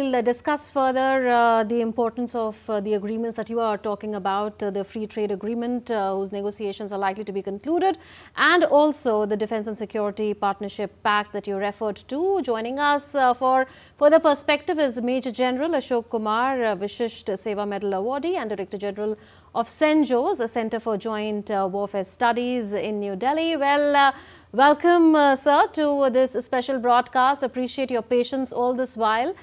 We'll discuss further the importance of the agreements that you are talking about, the free trade agreement whose negotiations are likely to be concluded, and also the Defence and Security Partnership Pact that you referred to. Joining us for further perspective is Major General Ashok Kumar, Vishisht Seva Medal awardee and Director General of CENJOWS, a Centre for Joint Warfare Studies in New Delhi. Well, welcome, sir, to this special broadcast. Appreciate your patience all this while.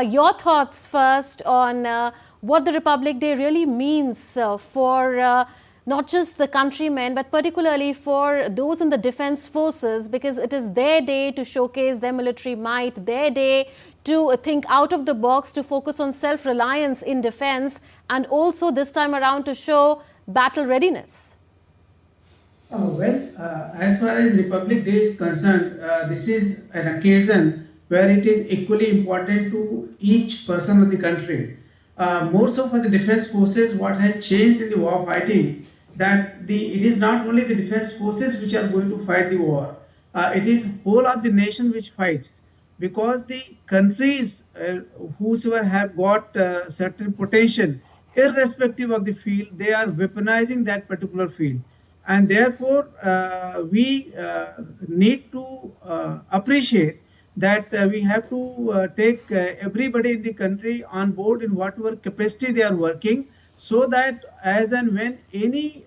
Your thoughts first on what the Republic Day really means for not just the countrymen, but particularly for those in the defense forces, because it is their day to showcase their military might, their day to think out of the box, to focus on self-reliance in defense, and also this time around to show battle readiness. As far as Republic Day is concerned, this is an occasion where it is equally important to each person of the country. More so for the defense forces, what has changed in the war fighting, that it is not only the defense forces which are going to fight the war, it is whole of the nation which fights, because the countries whosoever have got certain potential, irrespective of the field, they are weaponizing that particular field. And therefore, we need to appreciate that we have to take everybody in the country on board in whatever capacity they are working, so that as and when any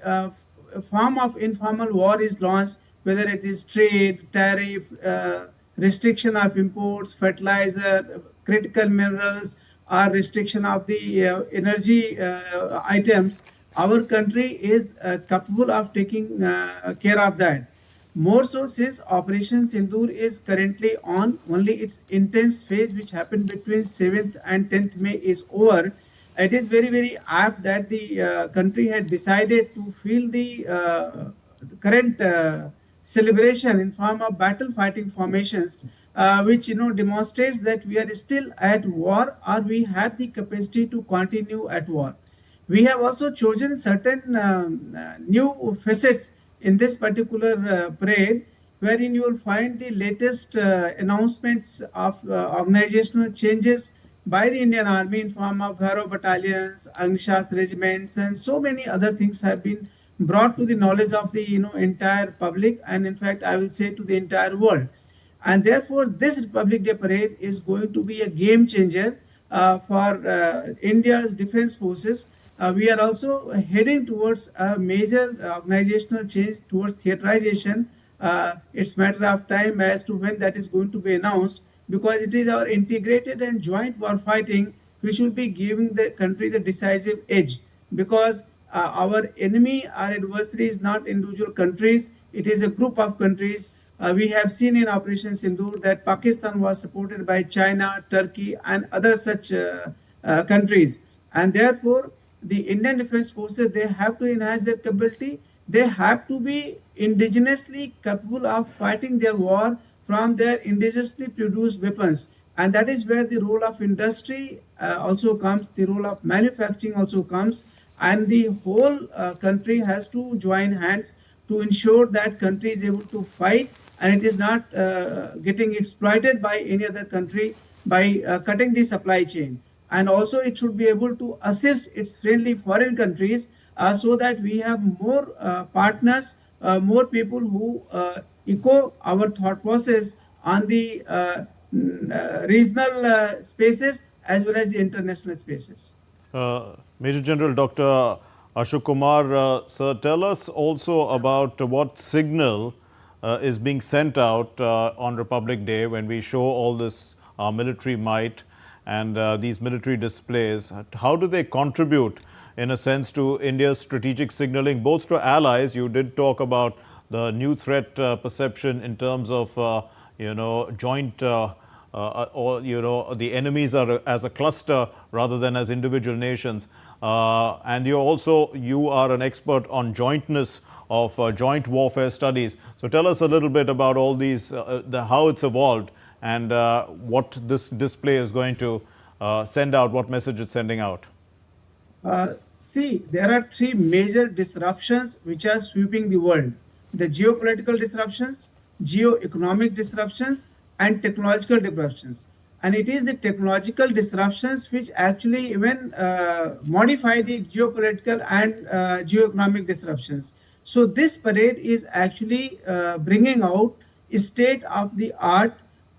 form of informal war is launched, whether it is trade, tariff, restriction of imports, fertilizer, critical minerals, or restriction of the energy items, our country is capable of taking care of that. More so since Operation Sindoor is currently on, only its intense phase which happened between 7th and 10th May is over. It is very, very apt that the country had decided to fill the current celebration in form of battle fighting formations, which demonstrates that we are still at war, or we have the capacity to continue at war. We have also chosen certain new facets in this particular parade, wherein you will find the latest announcements of organizational changes by the Indian Army in form of Hero battalions, Agnishas regiments, and so many other things have been brought to the knowledge of the entire public, and in fact I will say to the entire world. And therefore this Republic Day parade is going to be a game changer for India's defense forces. We are also heading towards a major organizational change towards theaterization. It's a matter of time as to when that is going to be announced, because it is our integrated and joint war fighting which will be giving the country the decisive edge, because our enemy, our adversary is not individual countries, it is a group of countries. We have seen in Operation Sindoor that Pakistan was supported by China, Turkey, and other such countries. And therefore, the Indian Defense Forces, they have to enhance their capability. They have to be indigenously capable of fighting their war from their indigenously produced weapons. And that is where the role of industry also comes, the role of manufacturing also comes. And the whole country has to join hands to ensure that country is able to fight and it is not getting exploited by any other country by cutting the supply chain. And also it should be able to assist its friendly foreign countries so that we have more partners, more people who echo our thought process on the regional spaces as well as the international spaces. Major General Dr. Ashok Kumar, sir, tell us also about what signal is being sent out on Republic Day when we show all this military might and these military displays. How do they contribute in a sense to India's strategic signaling, both to allies? You did talk about the new threat perception in terms of joint or the enemies are as a cluster rather than as individual nations. And you are an expert on jointness of joint warfare studies. So tell us a little bit about all these, how it's evolved, and what this display is going to send out, what message it's sending out. See, there are three major disruptions which are sweeping the world: the geopolitical disruptions, geo-economic disruptions, and technological disruptions. and it is the technological disruptions which actually even modify the geopolitical and geoeconomic disruptions. So this parade is actually bringing out state-of-the-art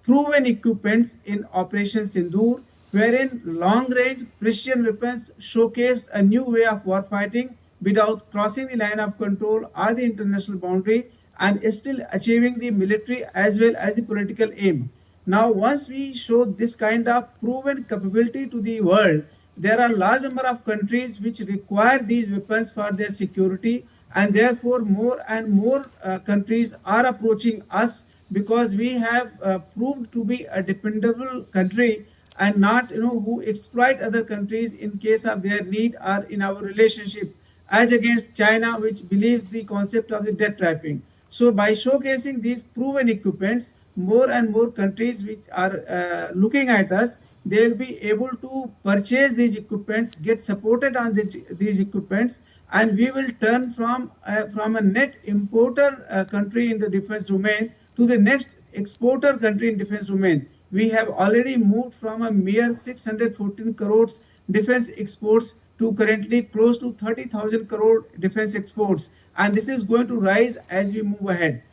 proven equipments in Operation Sindoor, wherein long-range precision weapons showcased a new way of warfighting without crossing the line of control or the international boundary, and still achieving the military as well as the political aim. Now, once we show this kind of proven capability to the world, there are large number of countries which require these weapons for their security, and therefore more and more countries are approaching us because we have proved to be a dependable country and not who exploit other countries in case of their need or in our relationship, as against China, which believes the concept of the debt trapping. So by showcasing these proven equipments, more and more countries which are looking at us, they will be able to purchase these equipments, get supported on these equipments, and we will turn from a net importer country in the defense domain to the next exporter country in defense domain. We have already moved from a mere 614 crores defense exports to currently close to 30,000 crore defense exports, and this is going to rise as we move ahead.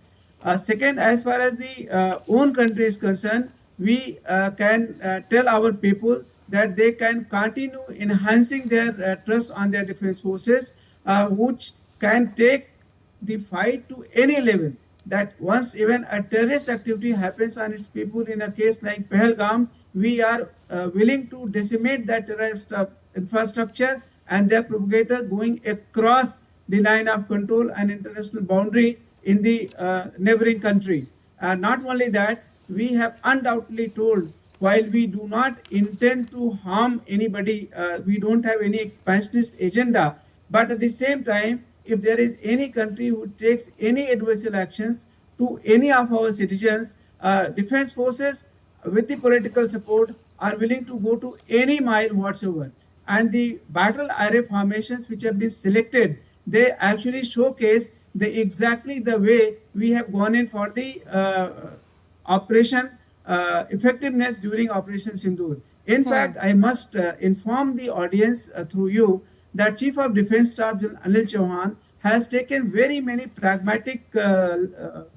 Second, as far as the own country is concerned, we can tell our people that they can continue enhancing their trust on their defense forces, which can take the fight to any level. That once even a terrorist activity happens on its people, in a case like Pahalgam, we are willing to decimate that terrorist infrastructure and their propagator going across the line of control and international boundary in the neighboring country. Not only that, we have undoubtedly told, while we do not intend to harm anybody, we don't have any expansionist agenda, but at the same time, if there is any country who takes any adversarial actions to any of our citizens, defense forces with the political support are willing to go to any mile whatsoever. And the battle area formations which have been selected, they actually showcase exactly the way we have gone in for the operation effectiveness during Operation Sindoor. In fact, I must inform the audience through you that Chief of Defense Staff General Anil Chauhan has taken very many pragmatic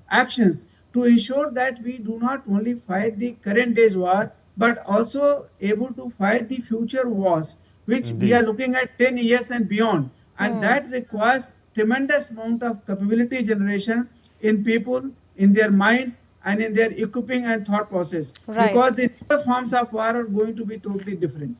actions to ensure that we do not only fight the current day's war, but also able to fight the future wars, which we are looking at 10 years and beyond. And that requires tremendous amount of capability generation in people, in their minds, and in their equipping and thought process. Right. Because the newer forms of war are going to be totally different.